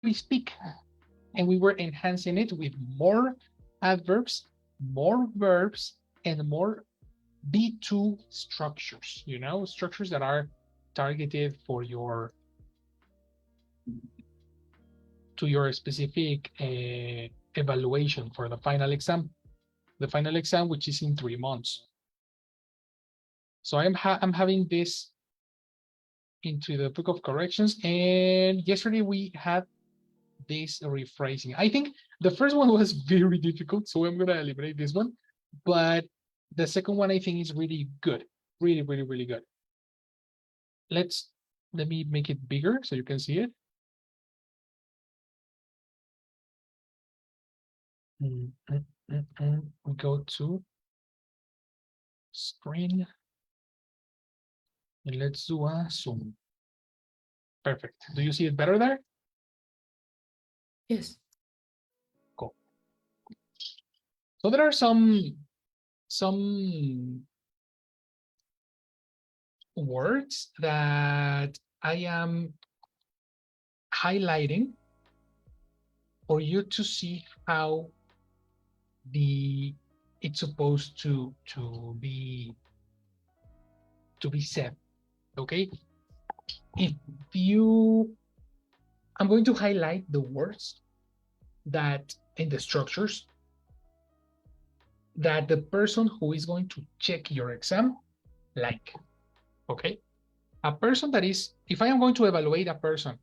we speak, and we were enhancing it with more adverbs, more verbs, and more B2 structures, structures that are targeted for to your specific evaluation for the final exam, which is in 3 months. So I'm having this into the book of corrections, and yesterday we had this rephrasing. I think the first one was very difficult, so I'm gonna eliminate this one, but the second one I think is really good, really, really, really good. Let me make it bigger so you can see it. We go to screen and let's do a zoom. Perfect. Do you see it better there? Yes. Cool. So there are some words that I am highlighting for you to see how it's supposed to be said. Okay. If you, I'm going to highlight the words that in the structures that the person who is going to check your exam like. Okay. A person that is, if I am going to evaluate a person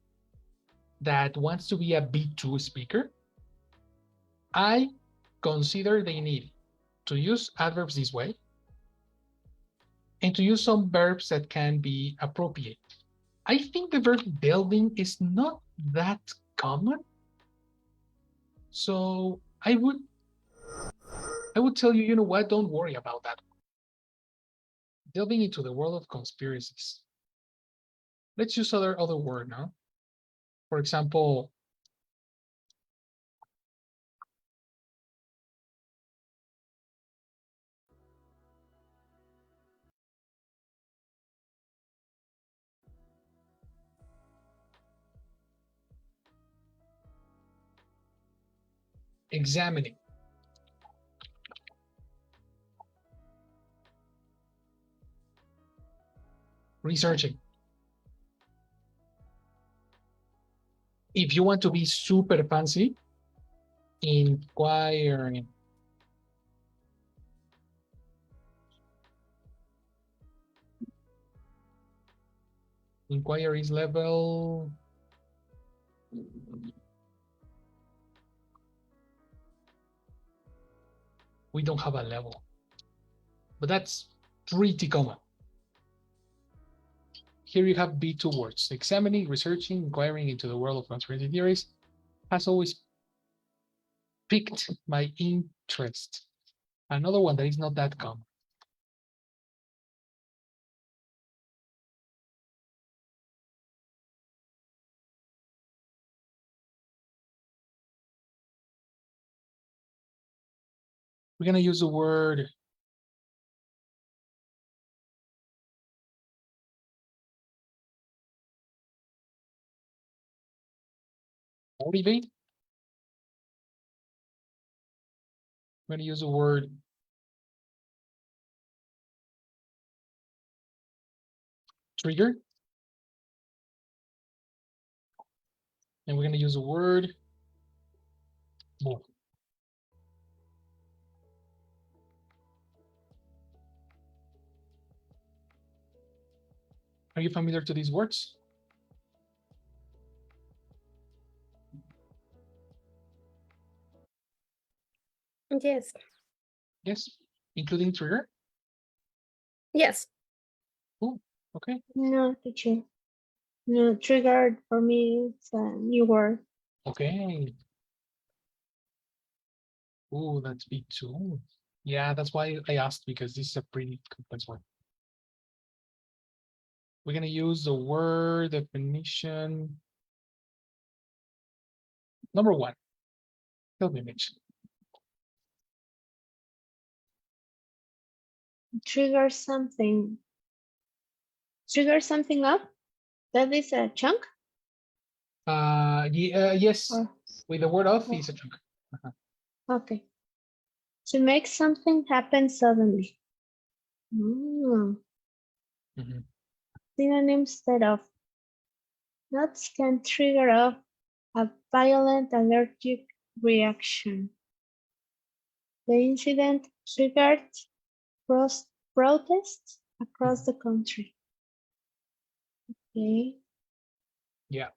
that wants to be a B2 speaker, I consider they need to use adverbs this way and to use some verbs that can be appropriate. I think the verb delving is not that common. So I would tell you, you know what, don't worry about that. Delving into the world of conspiracies. Let's use other word now. For example, examining. Researching. If you want to be super fancy, inquiring. Inquiries level. We don't have a level, but that's pretty common. Here you have B2 words. Examining, researching, inquiring into the world of conspiracy theories has always piqued my interest. Another one that is not that common. We're going to use the word motivate. We're going to use the word trigger. And we're going to use the word move. Are you familiar to these words? Yes. Yes, including trigger? Yes. Oh, okay. No, teacher. No, triggered for me it's a new word. Okay. Oh, that's B2. Yeah, that's why I asked, because this is a pretty complex one. We're going to use the word definition. Number one. Help me, Mitch. Trigger something. Trigger something up? That is a chunk? Yes, Or, with the word of oh, is a chunk. okay. To make something happen suddenly. Mm. Mhm. Synonym instead of. Nuts can trigger off a violent allergic reaction. The incident triggered protests across the country. Okay. Yeah,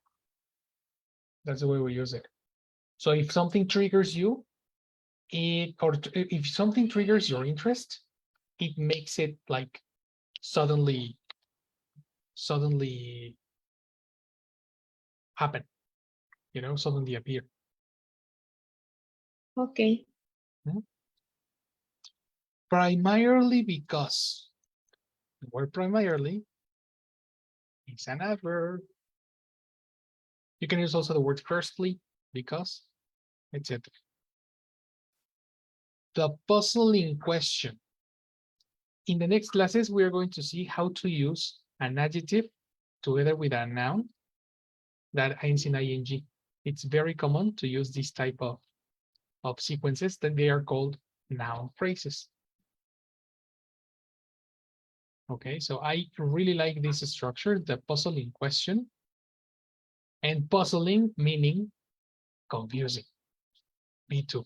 that's the way we use it. So if something triggers you, if something triggers your interest, it makes it like suddenly happen, suddenly appear. Okay. Primarily because the word primarily is an adverb. You can use also the word firstly, because, etc. The puzzle in question. In the next classes, we are going to see how to use an adjective together with a noun that ends in ing. It's very common to use this type of sequences that they are called noun phrases. Okay, so I really like this structure, the puzzle in question, and puzzling meaning confusing. B2.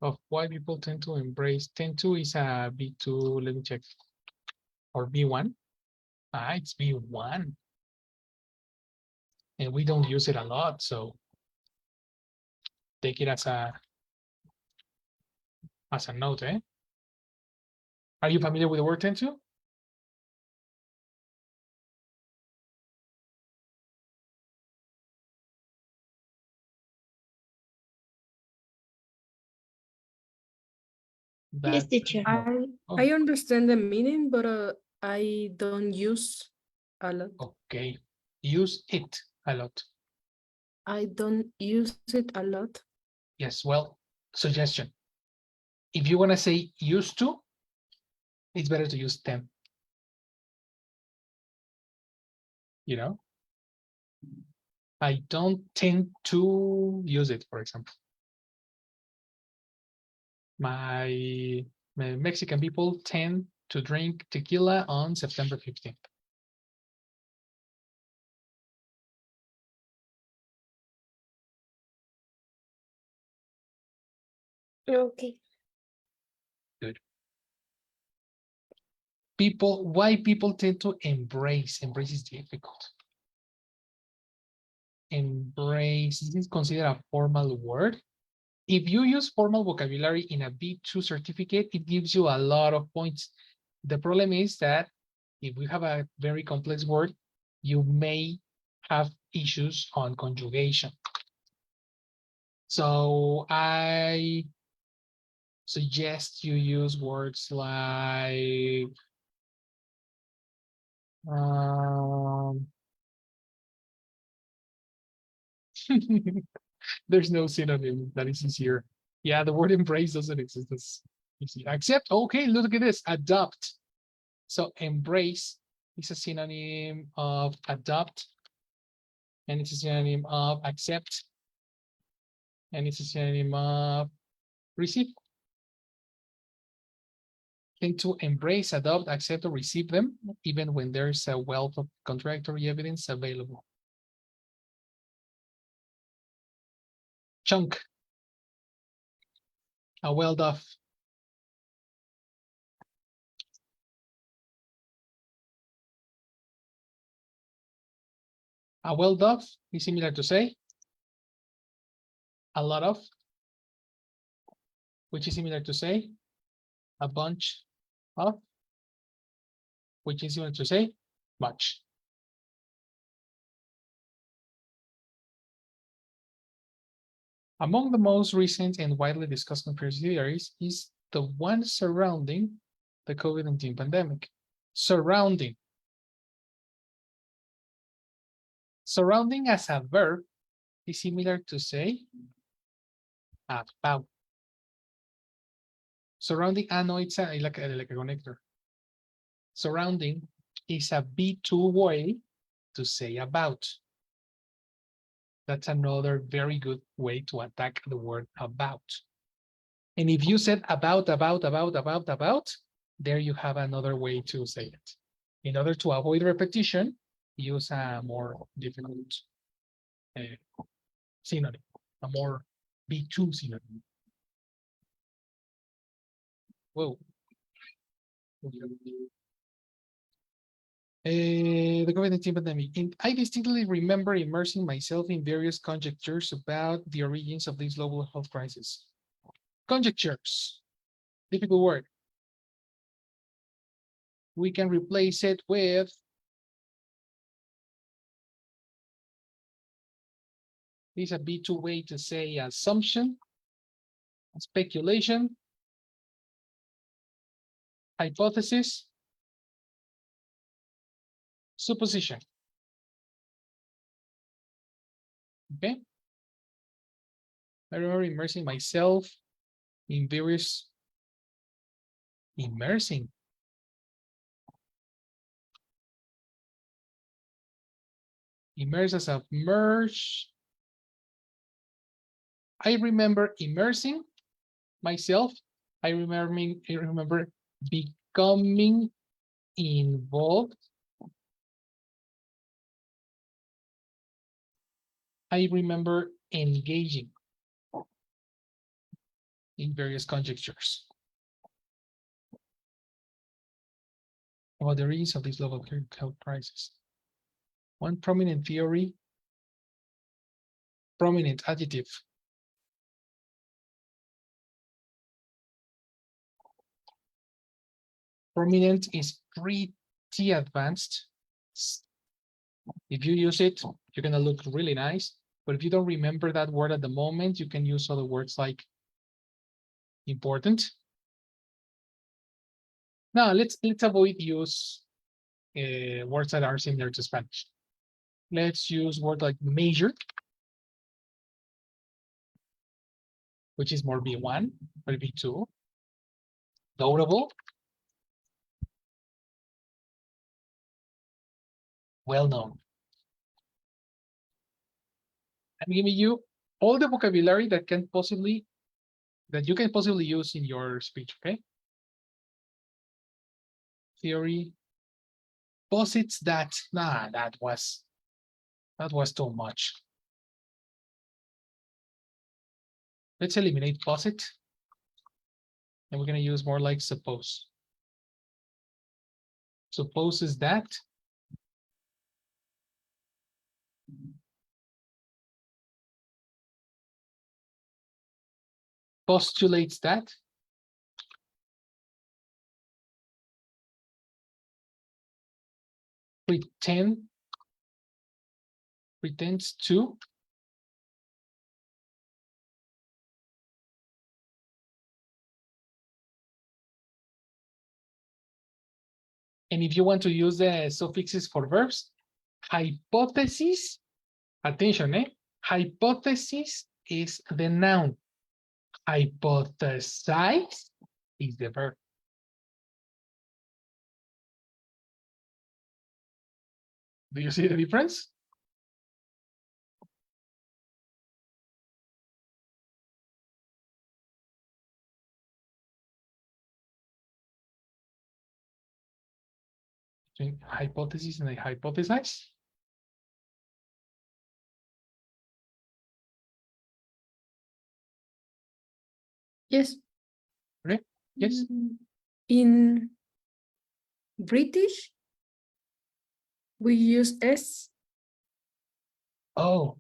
Of why people tend to embrace, tend to is a B2, let me check, or B1. It's B1. And we don't use it a lot, so take it as a note, eh? Are you familiar with the word tend to? Yes, That teacher. no. I understand the meaning, but I don't use a lot. Okay. Use it a lot. I don't use it a lot. Yes, well, suggestion. If you want to say used to, it's better to use tend. You know? I don't tend to use it, for example. My Mexican people tend to drink tequila on September 15th. Okay. Good. Why people tend to embrace is difficult. Embrace, this is considered a formal word. If you use formal vocabulary in a B2 certificate, it gives you a lot of points. The problem is that if we have a very complex word, you may have issues on conjugation. So I suggest you use words like there's no synonym that is easier. Yeah, the word embrace doesn't exist as easy. Accept, okay, look at this, adopt. So embrace is a synonym of adopt, and it's a synonym of accept, and it's a synonym of receive. Think to embrace, adopt, accept, or receive them, even when there's a wealth of contradictory evidence available. Chunk, a well-off. A well-off is similar to say a lot of, which is similar to say a bunch of, which is similar to say much. Among the most recent and widely discussed conspiracy theories is the one surrounding the COVID-19 pandemic. Surrounding. Surrounding as a verb is similar to say about. Surrounding, no, it's like a connector. Surrounding is a B2 way to say about. That's another very good way to attack the word about. And if you said about, there you have another way to say it. In order to avoid repetition, use a more difficult synonym, a more B2 synonym. Whoa. The COVID-19 pandemic. I distinctly remember immersing myself in various conjectures about the origins of this global health crisis. Conjectures, difficult word. We can replace it with this is a B2 way to say assumption, speculation, hypothesis, supposition. Okay. I remember immersing myself in various immersing. Immerse as a merge. I remember immersing myself. I remember becoming involved. I remember engaging in various conjectures about the reasons of this global health crisis. One prominent theory, prominent adjective. Prominent is pretty advanced. If you use it, you're gonna look really nice. But if you don't remember that word at the moment, you can use other words like important. Now let's avoid use words that are similar to Spanish. Let's use word like major, which is more B1 or B2. Notable, well known. I'm giving you all the vocabulary that you can possibly use in your speech. Okay. Theory posits that that was too much. Let's eliminate posit, and we're going to use more like suppose. Supposes that. Postulates that. Pretends to. And if you want to use the suffixes for verbs, hypothesis, attention, hypothesis is the noun. Hypothesize is the verb. Do you see the difference? Between hypothesis and hypothesize? Yes. Okay. Yes. In British, we use S. Oh,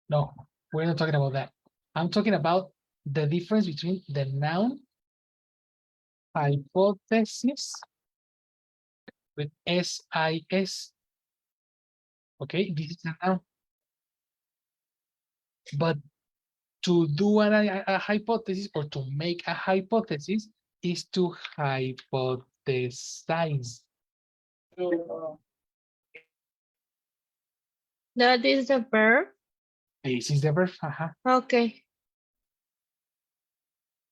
no, we're not talking about that. I'm talking about the difference between the noun hypothesis with SIS. Okay, this is a noun. But to do a hypothesis or to make a hypothesis is to hypothesize. That is the verb. This is the verb. Okay.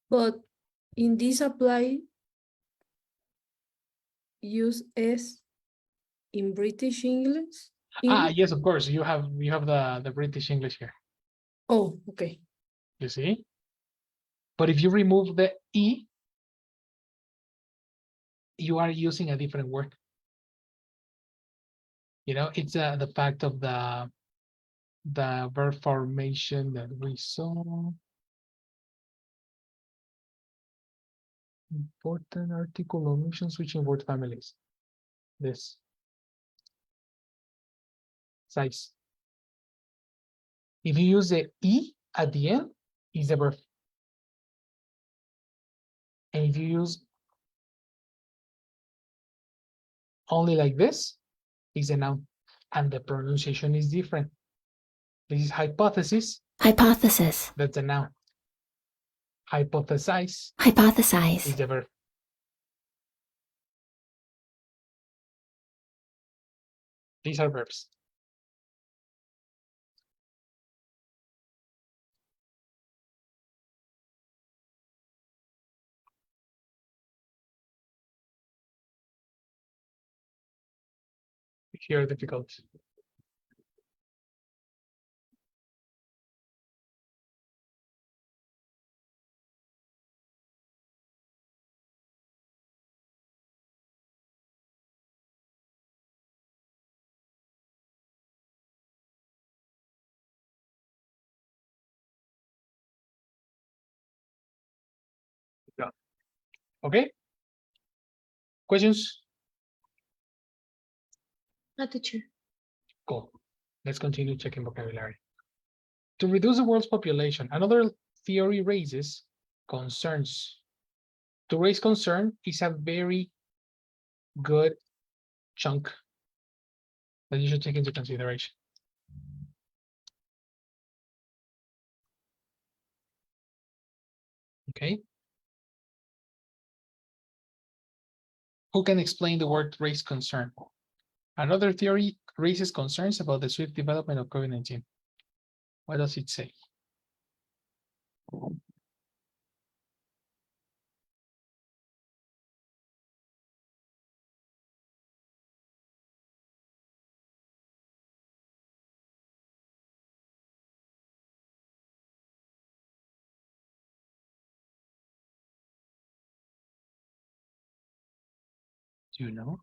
But in this apply, use S in British English. English? Yes, of course. You have the British English here. Oh, okay. You see? But if you remove the E, you are using a different word. You know, it's the fact of the verb formation that we saw. Important article omission switching word families. This size. If you use the E at the end, is the verb. And if you use only like this, is a noun. And the pronunciation is different. This is hypothesis. Hypothesis. That's a noun. Hypothesize is Hypothesize. the verb. These are verbs. Here are difficult. Okay. Questions? No, teacher. Cool. Let's continue checking vocabulary. To reduce the world's population, another theory raises concerns. To raise concern is a very good chunk that you should take into consideration. Okay. Who can explain the word raise concern? Another theory raises concerns about the swift development of COVID-19. What does it say? Do you know?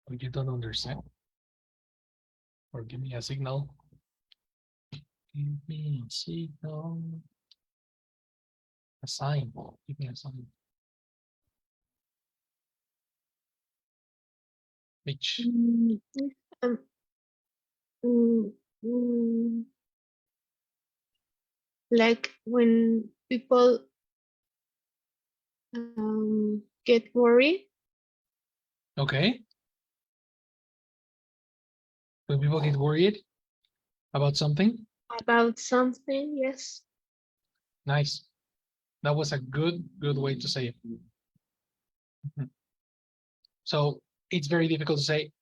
Or you don't understand? Or give me a signal. Give me a signal. A sign. Give me a sign. Mitch. Um, mm, mm, like when people get worried Okay. When people get worried about something, about something, yes. nice. That was a good way to say it. Mhm. So it's very difficult to say.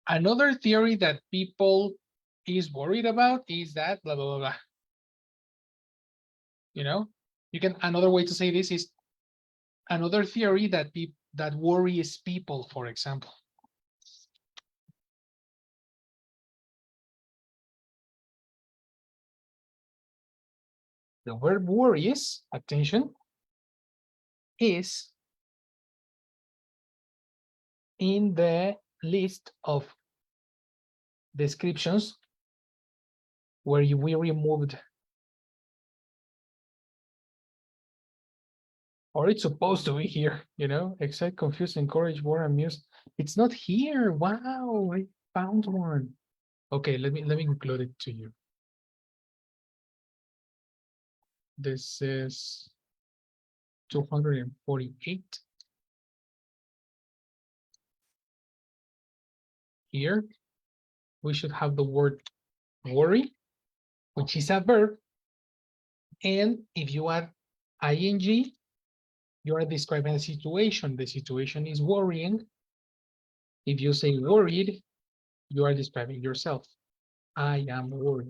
Another theory that people is worried about is that blah, blah, blah, blah. You know, you can, another way to say this is another theory that that worries people, for example. The word worries, attention, is in the list of descriptions where we removed, or it's supposed to be here, you know, excite, confuse, encourage, worry, amuse. It's not here. Wow, I found one. Okay, let me include it to you. This is 248. Here, we should have the word worry, which is a verb. And if you add ing, you are describing a situation. The situation is worrying. If you say worried, you are describing yourself. I am worried.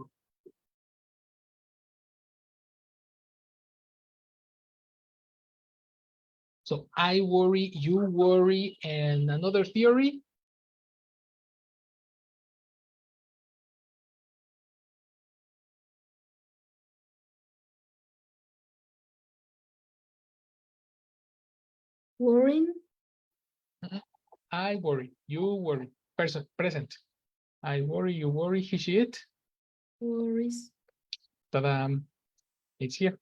So I worry, you worry, and another theory. Worrying. I worry, you worry. Present. I worry, you worry, he, she, it. Worries. Ta-da! It's here.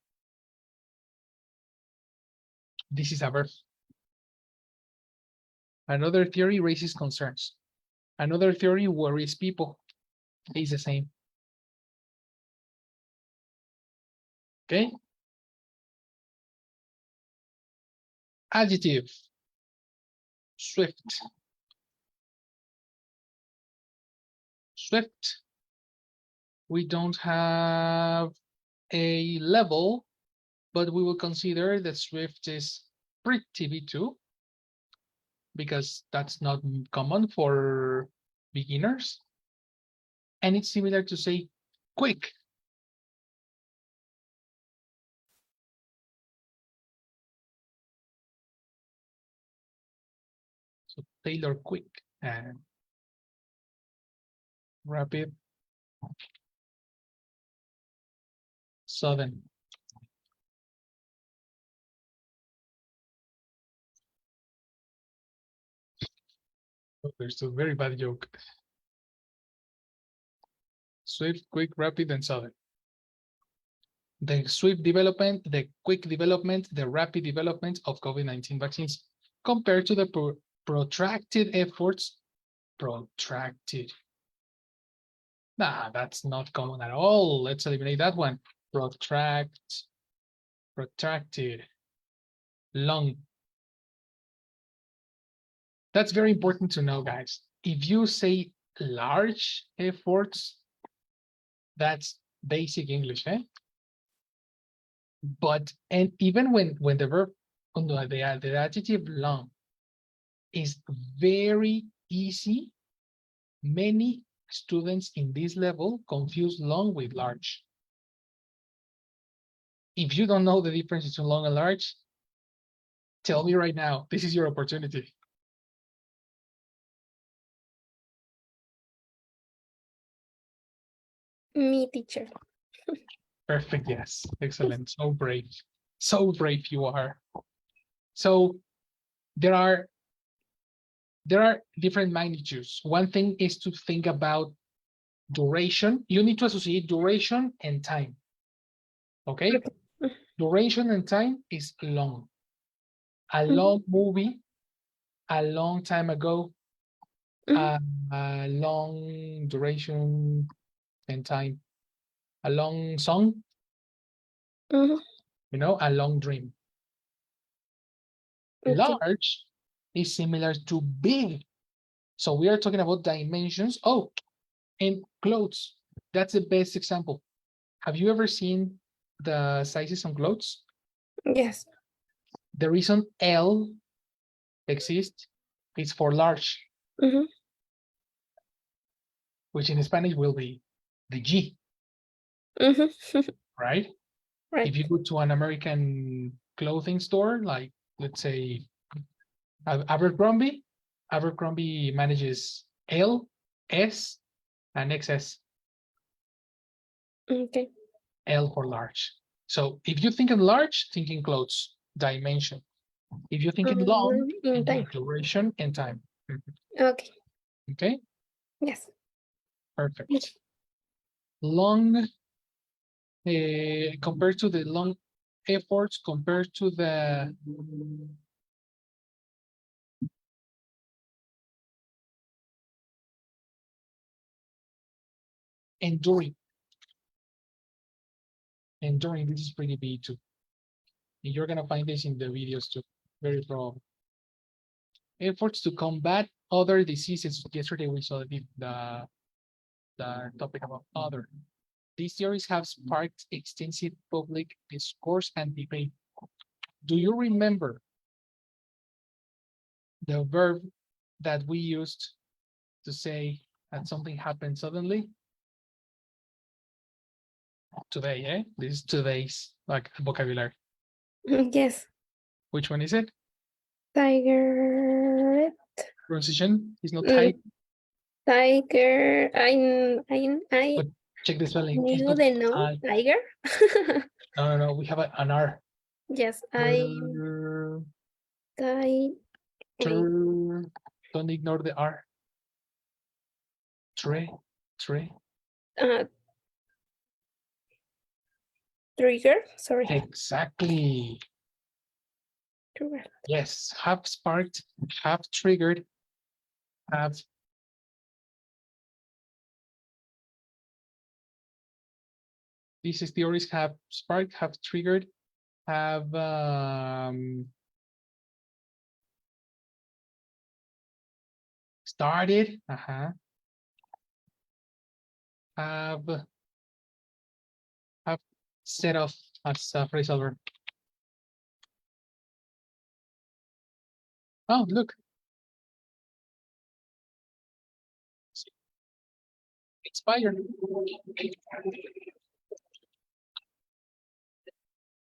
This is a verb. Another theory raises concerns. Another theory worries people. It's the same. Okay. Adjective. Swift. Swift. We don't have a level, but we will consider that Swift is pretty B2 because that's not common for beginners. And it's similar to say quick. So Taylor quick and rapid, sudden. Oh, there's a very bad joke. Swift, quick, rapid, and sudden. The swift development, the quick development, the rapid development of COVID-19 vaccines compared to the protracted efforts. Protracted. Nah, that's not common at all. Let's eliminate that one. Protract, protracted, long. That's very important to know, guys. If you say large efforts, that's basic English, eh? But and even when the verb, the adjective long is very easy, many students in this level confuse long with large. If you don't know the difference between long and large, tell me right now. This is your opportunity. Me, teacher. Perfect. Yes. Excellent. So brave. So brave you are. So there are different magnitudes. One thing is to think about duration. You need to associate duration and time. Okay? Duration and time is long. A long movie, a long time ago, a long duration and time, a long song, you know, a long dream. Okay. Large is similar to big. So we are talking about dimensions. Oh, and clothes. That's the best example. Have you ever seen the sizes on clothes? Yes. The reason L exists is for large, which in Spanish will be the G, right? Right. If you go to an American clothing store, like let's say Abercrombie, Abercrombie manages L, S, and XS. Okay. L for large. So if you think in large, think in clothes, dimension. If you think in long, In think time. in duration and time. Okay. Okay, Yes. perfect. Long, compared to the long efforts, compared to the enduring. Enduring, this is pretty big too. And you're gonna find this in the videos too, very probably. Efforts to combat other diseases. Yesterday we saw the topic about other. These theories have sparked extensive public discourse and debate. Do you remember the verb that we used to say that something happened suddenly? Today, eh? This is today's like vocabulary. Yes. Which one is it? Tiger. Pronunciation is not Mm. tight, Tiger. I but check the spelling. It's knew not the no. tight. Tiger. No. We have an R. Yes, I. Wait. Don't ignore the R. Tre. Trigger. Sorry. Exactly. Trigger. Yes. Have sparked. Have triggered. Have. These theories have sparked. Have triggered. Have started. Have set off as a phrasal verb. Oh, look. Expired.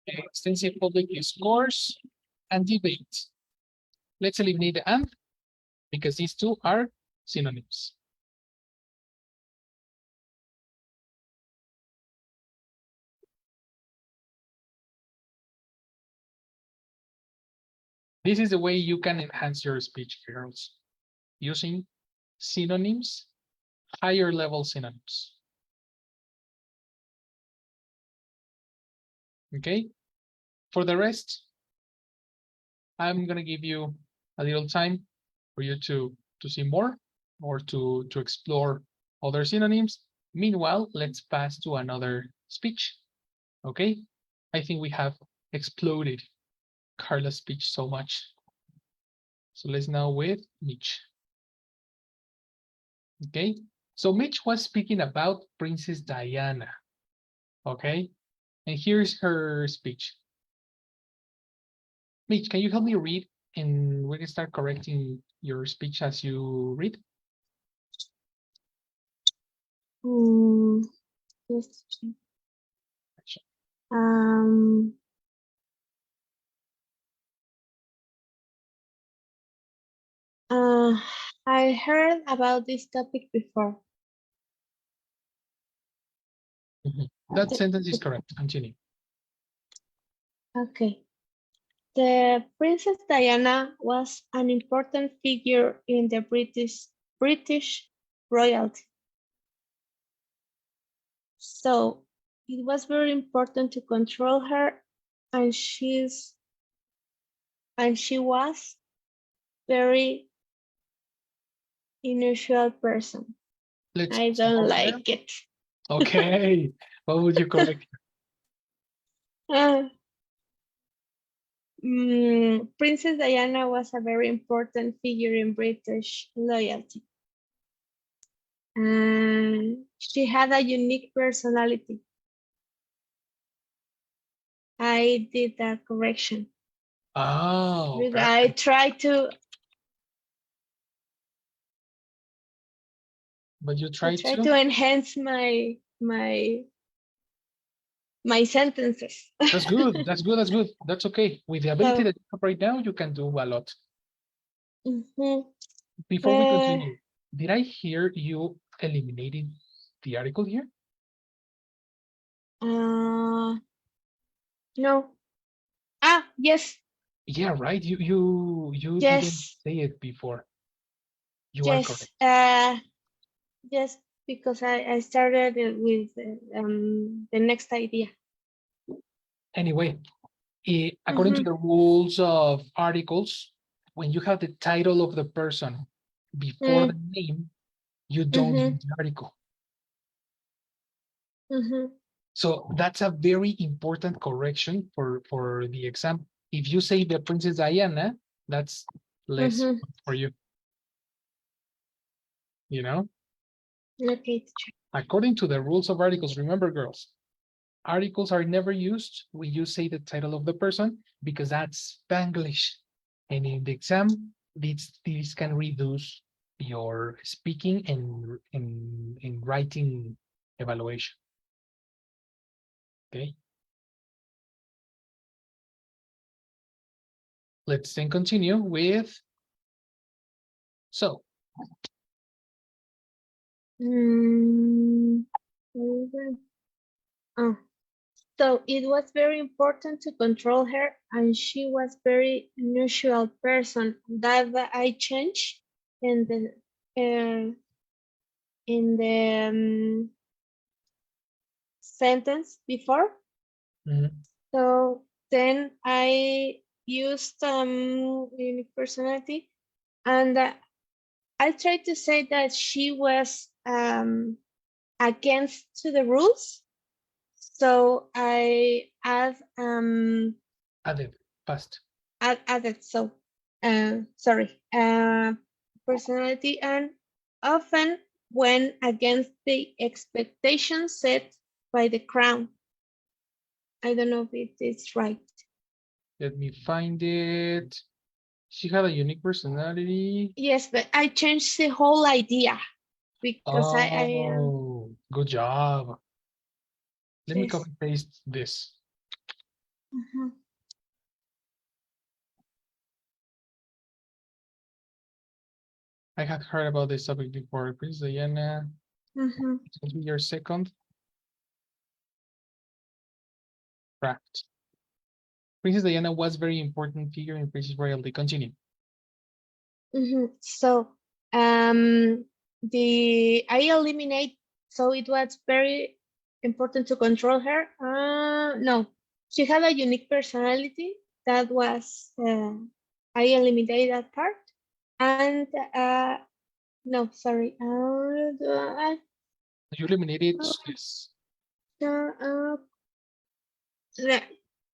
Extensive public discourse and debate. Let's eliminate the and because these two are synonyms. This is the way you can enhance your speech, girls, using synonyms, higher level synonyms. Okay, for the rest, I'm gonna give you a little time for you to see more or to explore other synonyms. Meanwhile, let's pass to another speech. Okay, I think we have exploded Carla's speech so much. So let's now with Mitch. Okay, so Mitch was speaking about Princess Diana. Okay, and here's her speech. Mitch, can you help me read and we can start correcting your speech as you read? Yes. I heard about this topic before. That sentence is correct. Continue. Okay. The Princess Diana was an important figure in the British royalty. So it was very important to control her, and she was very unusual person. Let's I don't like it. Okay. What would you correct? Princess Diana was a very important figure in British loyalty. And she had a unique personality. I did that correction. Oh, I tried to. But you I tried try to enhance my sentences. That's good. That's good. That's good. That's okay. With the ability that you have right now, you can do a lot. Before we continue, did I hear you eliminated the article here? No. Yes. Yeah, right. You Yes. didn't say it before. You are correct. Yes, because I started with the next idea. Anyway, according to the rules of articles, when you have the title of the person before the name, you don't use the article. So that's a very important correction for the exam. If you say the Princess Diana, that's less for you. You know? Okay. According to the rules of articles, remember, girls, articles are never used when you say the title of the person because that's Spanglish. And in the exam, this can reduce your speaking and in writing evaluation. Okay. let's then continue with so. Oh. So it was very important to control her, and she was very unusual person. That I changed in the sentence before. Mhm. So then I used unique personality, and I tried to say that she was against to the rules. So I Added past. added sorry personality, and often went against the expectations set by the crown. I don't know if it is right. Let me find it. She had a unique personality. Yes, but I changed the whole idea because Oh, good job. Let me yes. copy paste this. Mhm. I had heard about this topic before. Princess Diana, Mhm. it's going to be your second craft. Princess Diana was very important figure in Princess Royalty. Continue. So I eliminate, so it was very important to control her. No, she had a unique personality. That was I eliminated that part. And no, sorry. You eliminated Uh, this.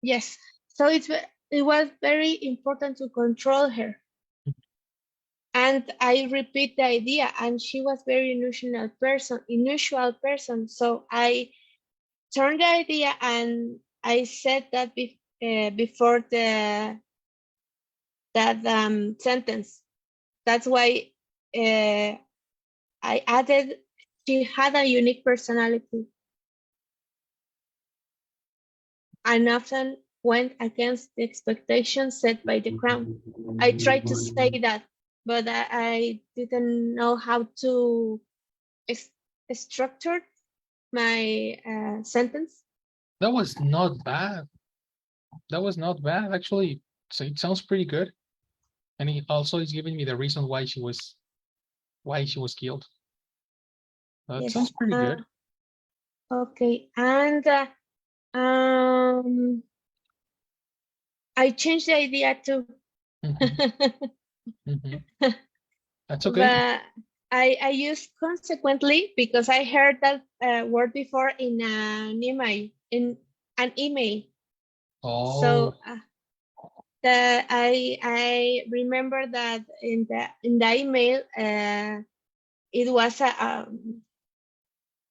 Yes. So it was very important to control her. And I repeat the idea, and she was very unusual person. So I turned the idea, and I said that before that sentence. That's why I added she had a unique personality and often went against the expectations set by the crown. I tried to say that, but I didn't know how to structure my sentence. That was not bad. That was not bad, actually. So it sounds pretty good. And it also is giving me the reason why she was killed. That Yes. sounds pretty good. Okay. And I changed the idea too. Mhm. That's okay. But I use consequently because I heard that word before in an email. Oh, So I remember that in the email it was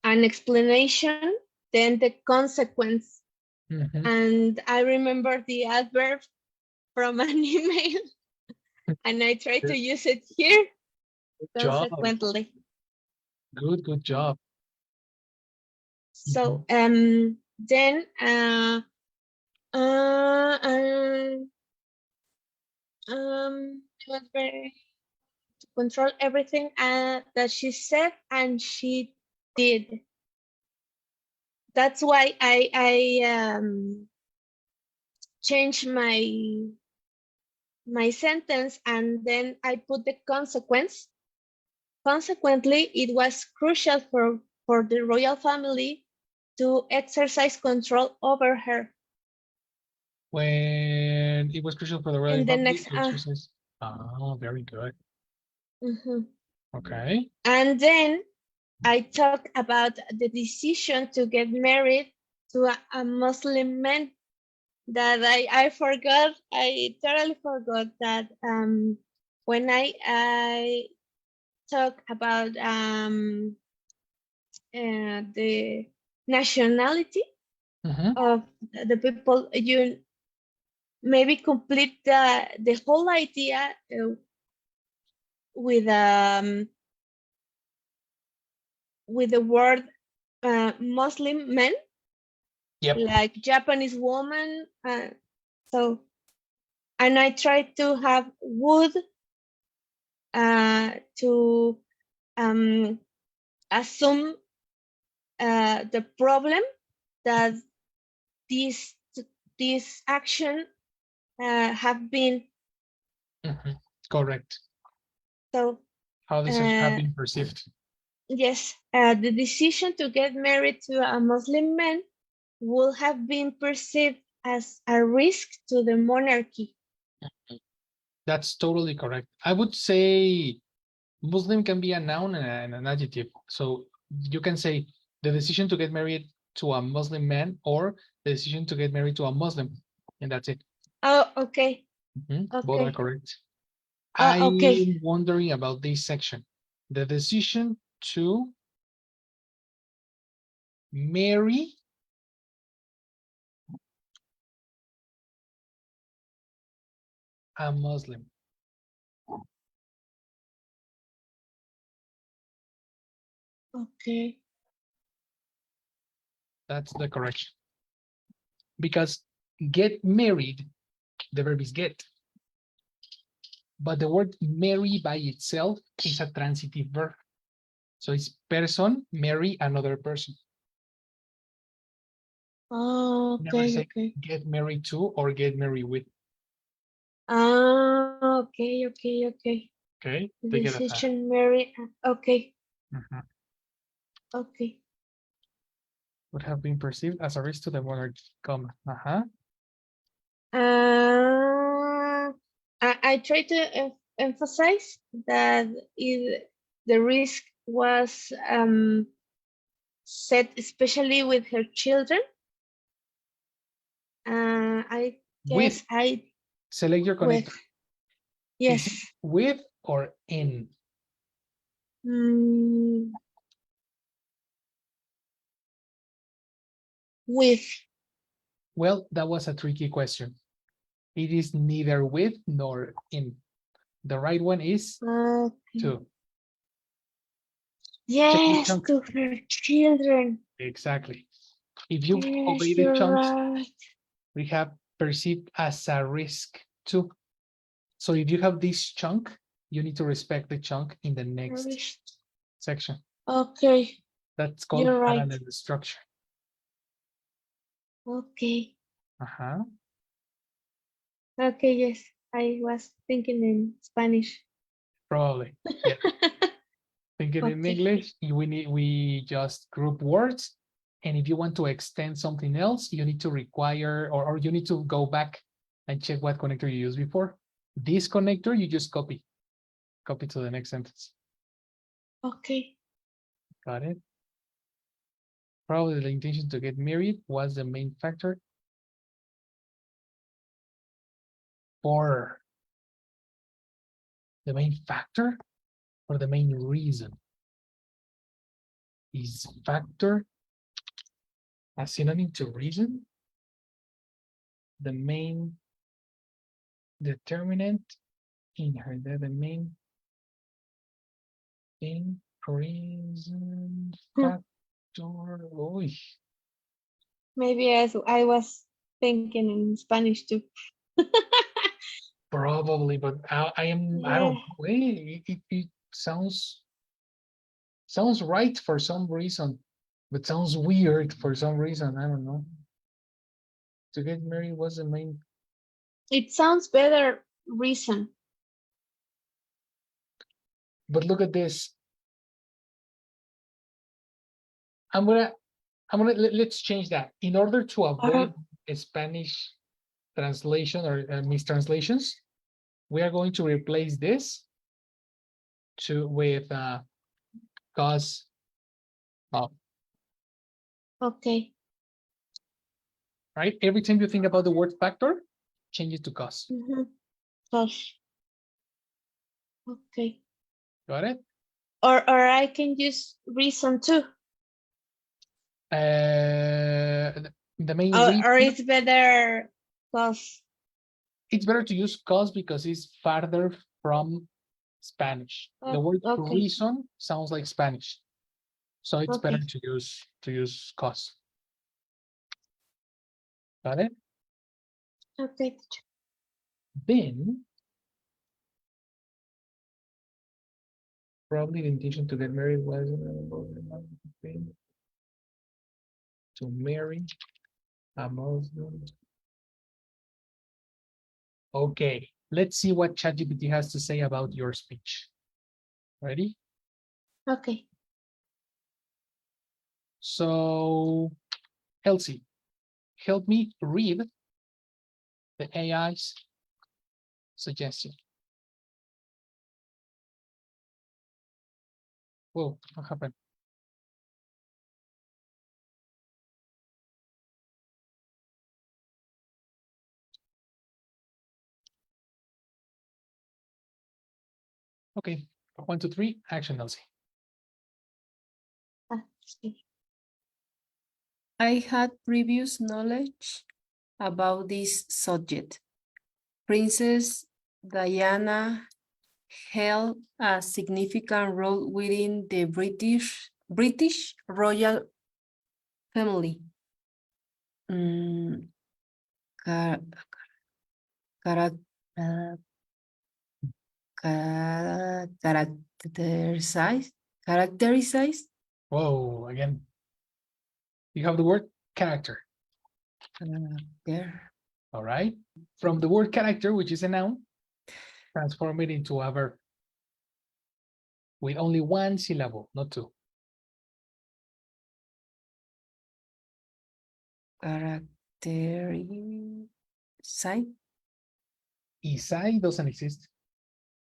an explanation, then the consequence, mhm. and I remember the adverb from an email, and I try to Good use it here job. consequently. Good job. So then it was very to control everything that she said and she did. That's why I changed my sentence, and then I put the consequence. Consequently, it was crucial for the royal family to exercise control over her. When it was crucial for the royal In the family next to exercise. Oh, very good. Okay. And then I talk about the decision to get married to a Muslim man that I forgot. I totally forgot that when I talk about the nationality Mhm. of the people, you maybe complete the whole idea with the word Muslim men, Yep. like Japanese woman. So and I try to have would to assume the problem that this action have been. Mhm. Correct. So How this have been perceived. yes, the decision to get married to a Muslim man would have been perceived as a risk to the monarchy. That's totally correct. I would say Muslim can be a noun and an adjective. So you can say the decision to get married to a Muslim man or the decision to get married to a Muslim, and that's it. Oh, okay. Both are Okay. correct. Okay. I'm wondering about this section. The decision to marry a Muslim. Okay. That's the correction. Because get married, the verb is get. But the word marry by itself is a transitive verb. So it's person marry another person. Oh, Never okay. say Okay. get married to or get married with. Okay. Okay. Okay. Okay, The take it as that. decision, Mary. Okay. Mhm. Okay. Would have been perceived as a risk to the monarchy, comma. I try to emphasize that the risk was set especially with her children. I With, guess I select your with connector. Is it yes. with or in? With. Well, that was a tricky question. It is neither with nor in. The right one is Okay. to. Yes, chunk. to her children. Exactly. If you Yes, obey the you're chunks, right. we have perceived as a risk too. So if you have this chunk, you need to respect the chunk in the next section. Okay. That's called You're right. parallel structure. Okay. Uh-huh. Okay, yes. I was thinking in Spanish. Probably. Yeah. Thinking in Okay. English, we just group words. And if you want to extend something else, you need to require or you need to go back and check what connector you used before. This connector, you just copy to the next sentence. Okay. Got it? Probably the intention to get married was the main factor for the main factor or the main reason. Is factor a synonym to reason? The main determinant in her, the main thing, reason, factor. Oh, Maybe as I was thinking in Spanish too. probably, but I don't know. It sounds right for some reason, but sounds weird for some reason. I don't know. To get married was the main. It sounds better reason. But look at this. Let's change that. In order to avoid a Spanish translation or mistranslations, we are going to replace this with cause of. Okay. Right? Every time you think about the word factor, change it to cause. Cause. Okay. Got it? Or I can use reason too. The main reason. Or it's better cause. It's better to use cause because it's farther from Spanish. The word reason sounds like Spanish. So it's better to use cause. Got it? Okay. Then probably the intention to get married was to marry a Muslim. Okay, let's see what ChatGPT has to say about your speech. Ready? Okay. So, Elsie, help me read the AI's suggestion. Whoa, what happened? Okay, 1, 2, 3, action, Elsie. Okay. I had previous knowledge about this subject. Princess Diana held a significant role within the British royal family. Mm, char- chara- characterized Whoa, again. You have the word character. there. All right. From the word character, which is a noun, transform it into a verb with only 1 syllable, not 2. Characterized. Isai doesn't exist.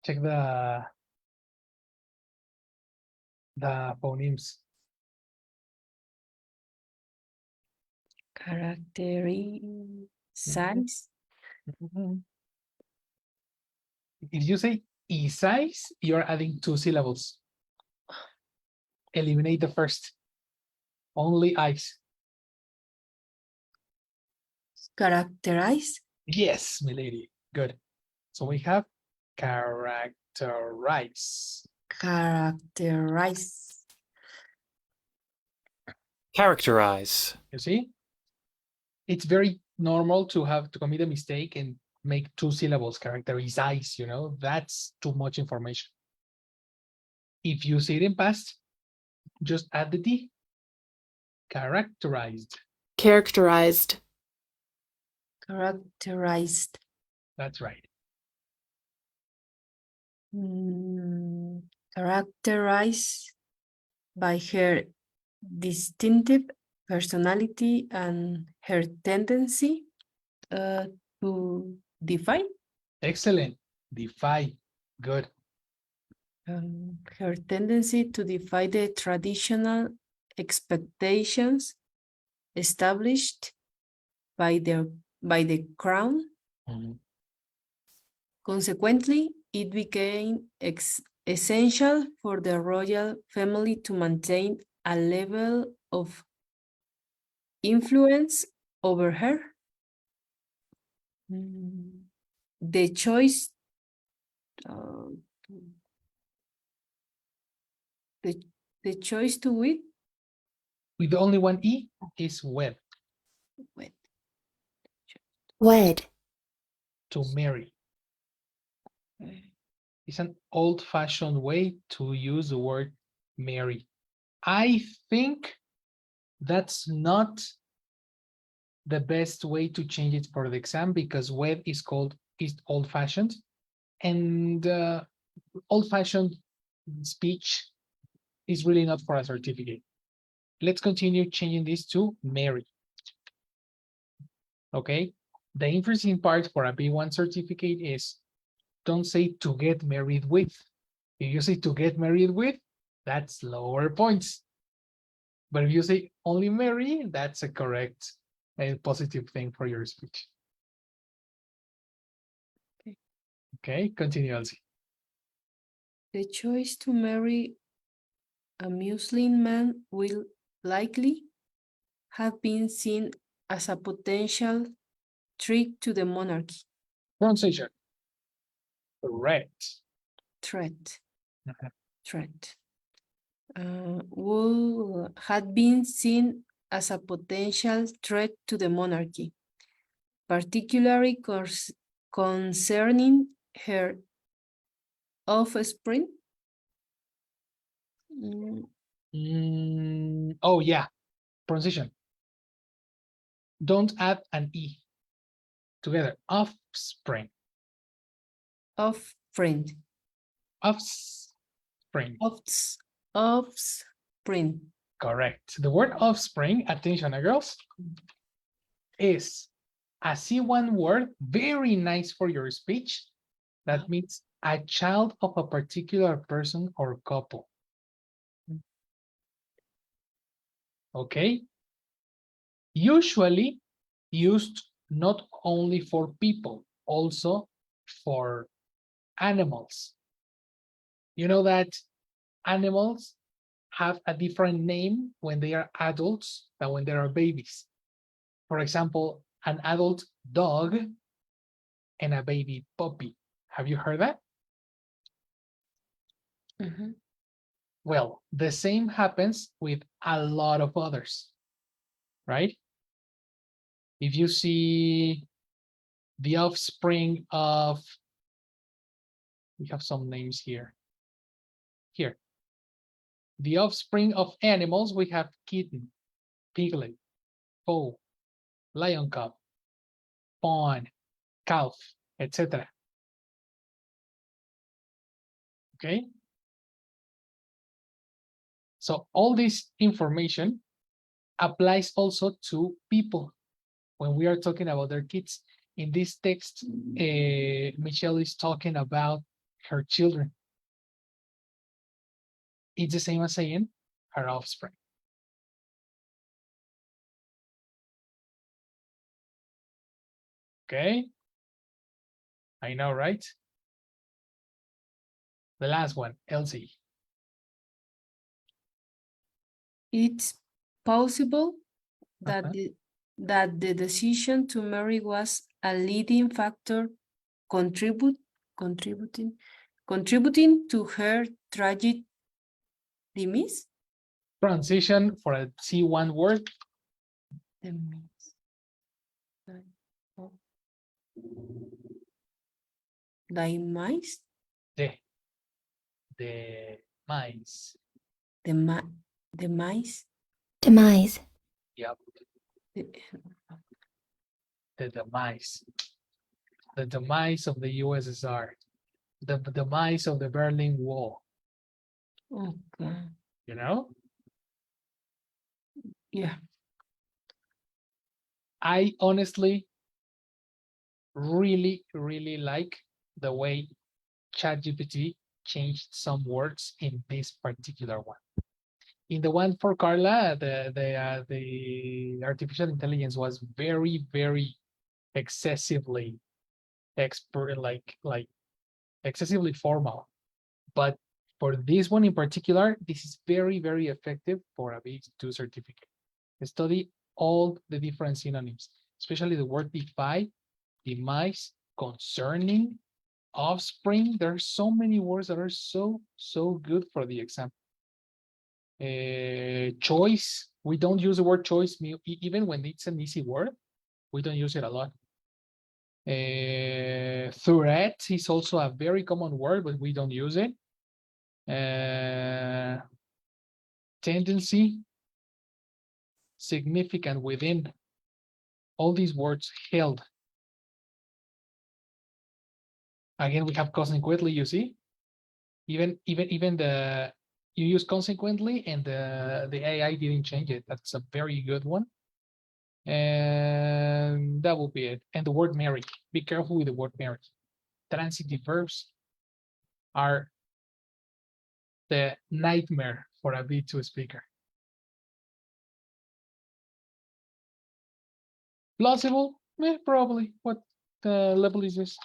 Check the phonemes. Characterize. If you say Isais, you're adding 2 syllables. Eliminate the first. Only eyes. Characterize. Yes, milady. Good. So we have characterize. Characterize. Characterize. You see? It's very normal to have to commit a mistake and make 2 syllables, characterize, you know, that's too much information. If you say it in past, just add the D. Characterized. Characterized. Characterized. That's right. Characterized by her distinctive personality and her tendency to defy. Excellent. Defy. Good. Her tendency to defy the traditional expectations established by the crown. Mhm. Consequently, it became essential for the royal family to maintain a level of influence over her. The choice the choice to wed. With only 1 E is wed. Wed. To marry. It's an old-fashioned way to use the word marry. I think that's not the best way to change it for the exam because wed is old-fashioned, and old-fashioned speech is really not for a certificate. Let's continue changing this to marry. Okay, the interesting part for a B1 certificate is don't say to get married with. If you say to get married with, that's lower points. But if you say only marry, that's a correct and positive thing for your speech. Okay, continue, Elsie. The choice to marry a Muslim man will likely have been seen as a potential threat to the monarchy. Pronunciation. Correct. Threat. Mhm. Threat. Would have been seen as a potential threat to the monarchy, particularly concerning her offspring. Oh, yeah. Pronunciation. Don't add an E together. Offspring. Offspring. Offspring. Offspring. Correct. The word offspring, attention, girls, is a C1 word, very nice for your speech. That means a child of a particular person or couple. Okay? Usually used not only for people, also for animals. You know that animals have a different name when they are adults than when they are babies. For example, an adult dog and a baby puppy. Have you heard that? Mm-hmm. Well, the same happens with a lot of others, right? If you see the offspring of, we have some names here. Here, the offspring of animals, we have kitten, piglet, foal, lion cub, fawn, calf, etc. Okay? So all this information applies also to people when we are talking about their kids. In this text, Michelle is talking about her children. It's the same as saying her offspring. Okay? I know, right? The last one, Elsie. It's possible that Uh-huh. the decision to marry was a leading factor contributing to her tragic demise. Transition for a C1 word. Demise. Demise. The mice. Demise. Demise. Yep. The- The demise. The demise of the USSR. The demise of the Berlin Wall. Okay. You know? Yeah. I honestly really, really like the way ChatGPT changed some words in this particular one. In the one for Carla, the artificial intelligence was very, very excessively expert, like excessively formal. But for this one in particular, this is very, very effective for a B2 certificate. Study all the different synonyms, especially the word defy, demise, concerning, offspring. There are so many words that are so good for the exam. Choice. We don't use the word choice even when it's an easy word. We don't use it a lot. Threat is also a very common word, but we don't use it. Tendency, significant within. All these words held. Again, we have consequently, you see? Even the you use consequently and the AI didn't change it. That's a very good one. And that will be it. And the word marry. Be careful with the word marry. Transitive verbs are the nightmare for a B2 speaker. Plausible? Probably. What level is this?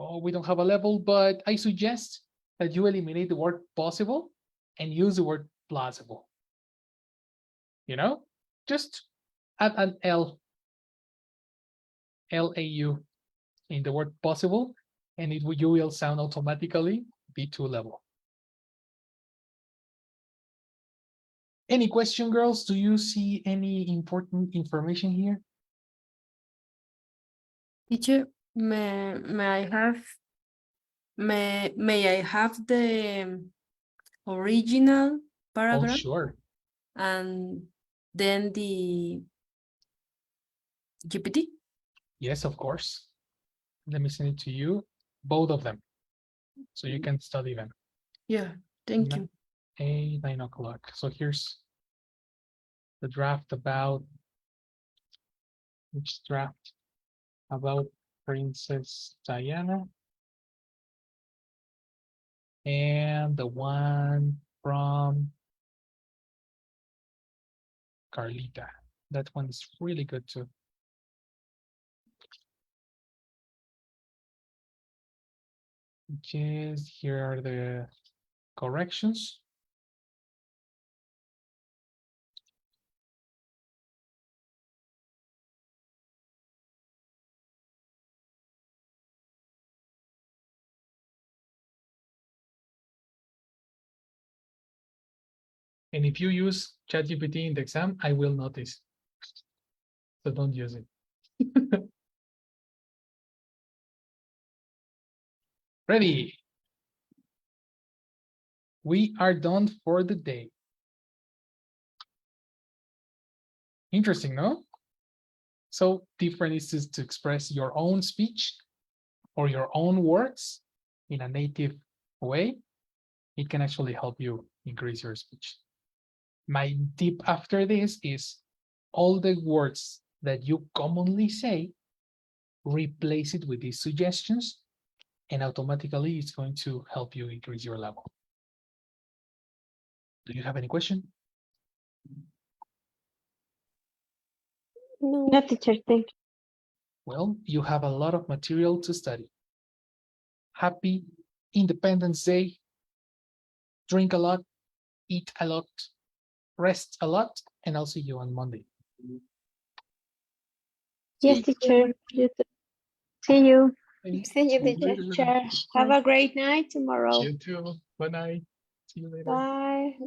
Oh, we don't have a level, but I suggest that you eliminate the word possible and use the word plausible. You know, just add an L, L-A-U in the word possible, and you will sound automatically B2 level. Any question, girls? Do you see any important information here? Teacher, may I have the original Oh, paragraph sure. and then the GPT? Yes, of course. Let me send it to you, both of them, so you can study them. Yeah, thank you. 9 o'clock. So here's the draft about, which draft? About Princess Diana. And the one from Carlita. That one is really good too. Just here are the corrections. And if you use ChatGPT in the exam, I will notice. So don't use it. Ready. We are done for the day. Interesting, no? So different is to express your own speech or your own words in a native way. It can actually help you increase your speech. My tip after this is all the words that you commonly say, replace it with these suggestions, and automatically it's going to help you increase your level. Do you have any question? No. No, teacher, thank you. Well, you have a lot of material to study. Happy Independence Day. Drink a lot, eat a lot, rest a lot, and I'll see you on Monday. Yes, teacher. You too. See you. See you, teacher. later. Teacher, have a great night tomorrow. You too. Bye night. See you later. Bye.